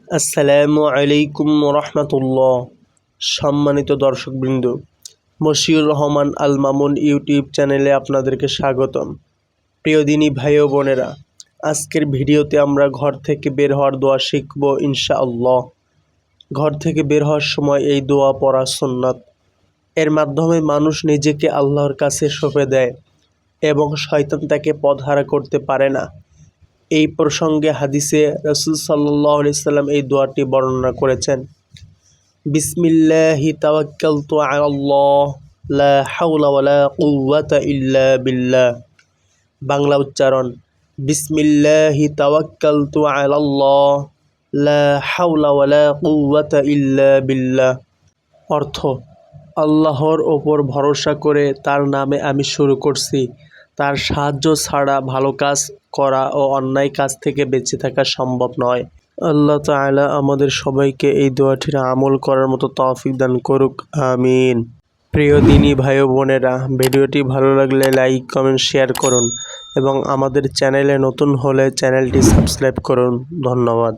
আসসালামু আলাইকুম রহমতুল্লাহ। সম্মানিত দর্শকবৃন্দ, মশিউর রহমান আল মামুন ইউটিউব চ্যানেলে আপনাদেরকে স্বাগতম। প্রিয় দিনী ভাই ও বোনেরা, আজকের ভিডিওতে আমরা ঘর থেকে বের হওয়ার দোয়া শিখব ইনশাআল্লাহ। ঘর থেকে বের হওয়ার সময় এই দোয়া পড়া সুন্নাত। এর মাধ্যমে মানুষ নিজেকে আল্লাহর কাছে সঁপে দেয় এবং শয়তান তাকে পথহারা করতে পারে না। এই প্রসঙ্গে হাদিসে রাসূল সাল্লাল্লাহু আলাইহি সাল্লাম এই দোয়াটি বর্ণনা করেছেন। বিসমিল্লাহি তাওয়াক্কালতু আলাল্লাহ লা হাওলা ওয়ালা কুওয়াতা ইল্লা বিল্লাহ। বাংলা উচ্চারণ, বিসমিল্লাহি তাওয়াক্কালতু আলাল্লাহ লা হাওলা ওয়ালা কুওয়াতা ইল্লা বিল্লাহ। অর্থ, আল্লাহর ওপর ভরসা করে তার নামে আমি শুরু করছি। তার সাহায্য ছাড়া ভালো কাজ করা ও অন্যায় কাজ থেকে বেঁচে থাকা সম্ভব নয়। আল্লাহ তাআলা আমাদের সবাইকে এই দোয়াটির আমল করার মতো তৌফিক দান করুক, আমিন। প্রিয় দিনী ভাই ও বোনেরা, ভিডিওটি ভালো লাগলে লাইক, কমেন্ট, শেয়ার করুন এবং আমাদের চ্যানেলে নতুন হলে চ্যানেলটি সাবস্ক্রাইব করুন। ধন্যবাদ।